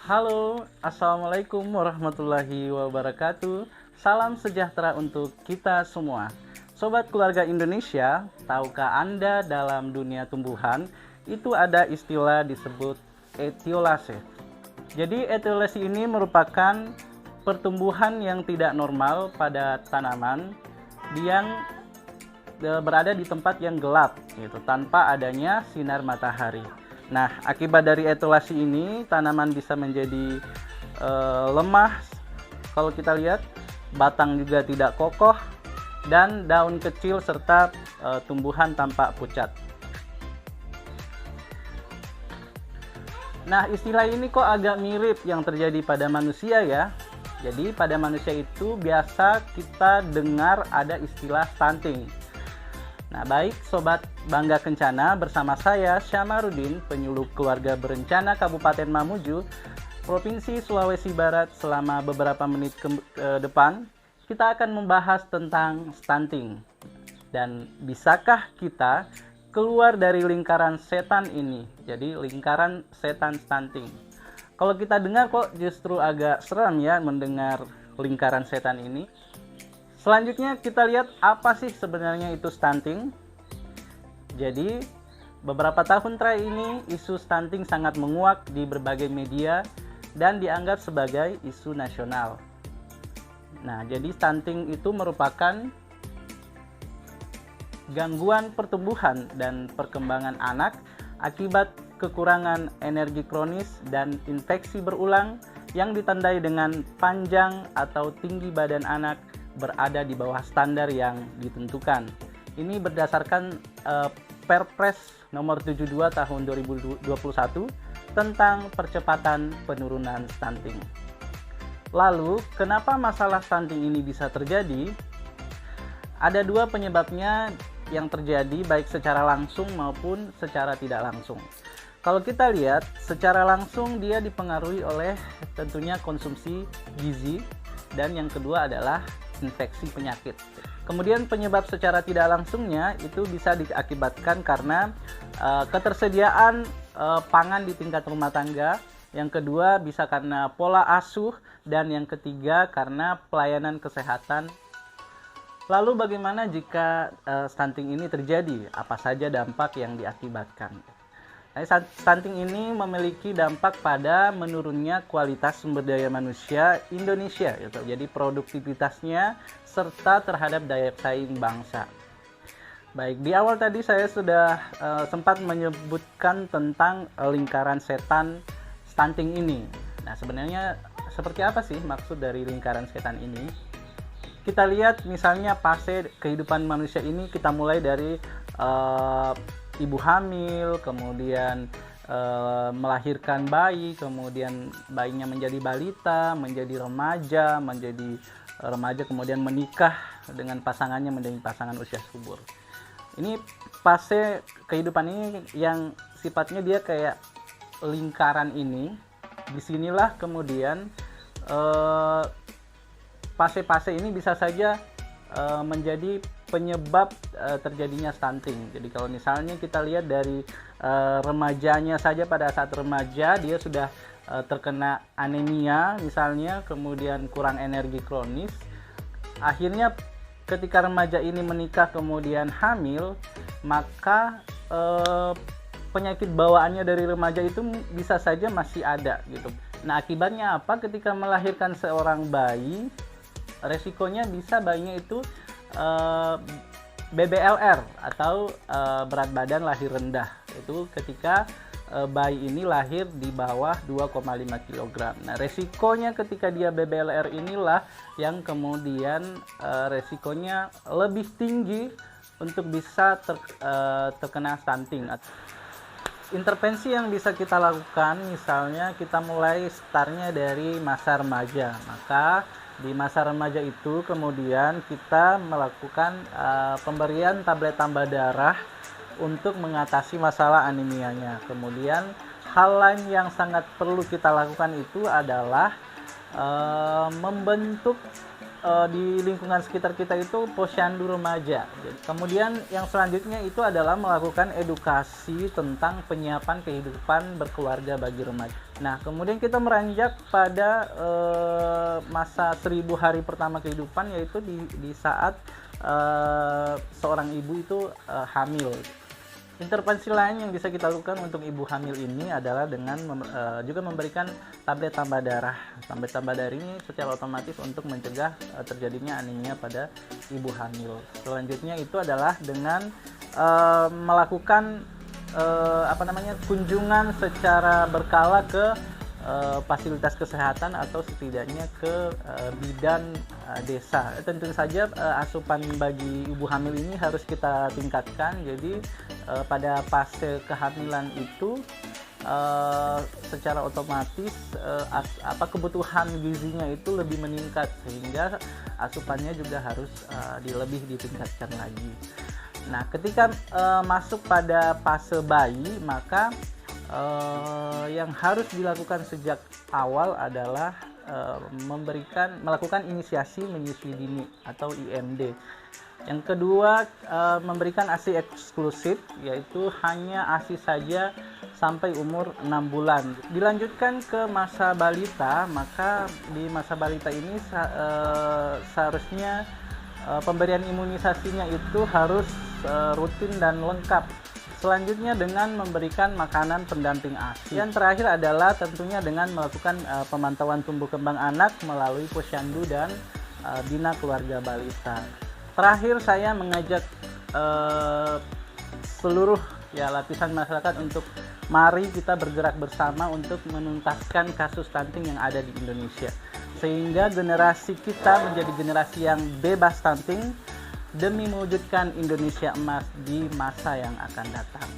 Halo, assalamualaikum warahmatullahi wabarakatuh. Salam sejahtera untuk kita semua. Sobat keluarga Indonesia, tahukah Anda dalam dunia tumbuhan itu ada istilah disebut etiolase. Jadi etiolase ini merupakan pertumbuhan yang tidak normal pada tanaman yang berada di tempat yang gelap, gitu, tanpa adanya sinar matahari. Nah, akibat dari etiolasi ini, tanaman bisa menjadi lemah. Kalau kita lihat, batang juga tidak kokoh, dan daun kecil serta tumbuhan tampak pucat. Nah, istilah ini kok agak mirip yang terjadi pada manusia ya. Jadi, pada manusia itu biasa kita dengar ada istilah stunting. Nah, baik Sobat Bangga Kencana, bersama saya Syamaruddin, penyuluh keluarga berencana Kabupaten Mamuju, Provinsi Sulawesi Barat. Selama beberapa menit ke depan, kita akan membahas tentang stunting. Dan bisakah kita keluar dari lingkaran setan ini? Jadi lingkaran setan stunting. Kalau kita dengar kok justru agak seram ya mendengar lingkaran setan ini. Selanjutnya kita lihat apa sih sebenarnya itu stunting. Jadi beberapa tahun terakhir ini isu stunting sangat menguak di berbagai media dan dianggap sebagai isu nasional. Nah, jadi stunting itu merupakan gangguan pertumbuhan dan perkembangan anak akibat kekurangan energi kronis dan infeksi berulang yang ditandai dengan panjang atau tinggi badan anak berada di bawah standar yang ditentukan. Ini berdasarkan Perpres nomor 72 tahun 2021 tentang percepatan penurunan stunting. Lalu, kenapa masalah stunting ini bisa terjadi? Ada dua penyebabnya yang terjadi baik secara langsung maupun secara tidak langsung. Kalau kita lihat, secara langsung dia dipengaruhi oleh tentunya konsumsi gizi, dan yang kedua adalah infeksi penyakit. Kemudian penyebab secara tidak langsungnya itu bisa diakibatkan karena ketersediaan pangan di tingkat rumah tangga. Yang kedua bisa karena pola asuh, dan yang ketiga karena pelayanan kesehatan. Lalu bagaimana jika stunting ini terjadi? Apa saja dampak yang diakibatkan? Nah, stunting ini memiliki dampak pada menurunnya kualitas sumber daya manusia Indonesia, gitu. Jadi produktivitasnya serta terhadap daya saing bangsa. Baik, di awal tadi saya sudah sempat menyebutkan tentang lingkaran setan stunting ini. Nah, sebenarnya seperti apa sih maksud dari lingkaran setan ini? Kita lihat misalnya fase kehidupan manusia ini, kita mulai dari ibu hamil, kemudian melahirkan bayi, kemudian bayinya menjadi balita, menjadi remaja, kemudian menikah dengan pasangannya menjadi pasangan usia subur. Ini fase kehidupan ini yang sifatnya dia kayak lingkaran ini. Disinilah kemudian fase-fase ini bisa saja menjadi penyebab terjadinya stunting. Jadi kalau misalnya kita lihat dari remajanya saja, pada saat remaja dia sudah terkena anemia misalnya, kemudian kurang energi kronis. Akhirnya ketika remaja ini menikah kemudian hamil, maka penyakit bawaannya dari remaja itu bisa saja masih ada gitu. Nah, akibatnya apa? Ketika melahirkan seorang bayi, resikonya bisa bayinya itu BBLR atau berat badan lahir rendah. Itu ketika bayi ini lahir di bawah 2,5 kg. Nah, resikonya ketika dia BBLR inilah yang kemudian resikonya lebih tinggi untuk bisa terkena stunting. Intervensi yang bisa kita lakukan, misalnya kita mulai startnya dari masa remaja. Maka di masa remaja itu kemudian kita melakukan pemberian tablet tambah darah untuk mengatasi masalah anemianya. Kemudian hal lain yang sangat perlu kita lakukan itu adalah membentuk di lingkungan sekitar kita itu posyandu remaja. Kemudian yang selanjutnya itu adalah melakukan edukasi tentang penyiapan kehidupan berkeluarga bagi remaja. Nah, kemudian kita meranjak pada masa 1000 hari pertama kehidupan, yaitu di saat seorang ibu itu hamil. Intervensi lain yang bisa kita lakukan untuk ibu hamil ini adalah dengan juga memberikan tablet tambah darah. Tablet tambah darah ini secara otomatis untuk mencegah terjadinya anemia pada ibu hamil. Selanjutnya itu adalah dengan melakukan kunjungan secara berkala ke fasilitas kesehatan atau setidaknya ke bidan desa. Tentu saja asupan bagi ibu hamil ini harus kita tingkatkan. Jadi pada fase kehamilan itu secara otomatis kebutuhan gizinya itu lebih meningkat, sehingga asupannya juga harus lebih ditingkatkan lagi. Nah, ketika masuk pada fase bayi, maka yang harus dilakukan sejak awal adalah melakukan inisiasi menyusui dini atau IMD. Yang kedua, memberikan ASI eksklusif, yaitu hanya ASI saja sampai umur 6 bulan. Dilanjutkan ke masa balita, maka di masa balita ini seharusnya pemberian imunisasinya itu harus rutin dan lengkap. Selanjutnya dengan memberikan makanan pendamping ASI. Yang terakhir adalah tentunya dengan melakukan pemantauan tumbuh kembang anak melalui posyandu dan bina keluarga balita. Terakhir, saya mengajak seluruh lapisan masyarakat untuk mari kita bergerak bersama untuk menuntaskan kasus stunting yang ada di Indonesia, sehingga generasi kita menjadi generasi yang bebas stunting demi mewujudkan Indonesia emas di masa yang akan datang.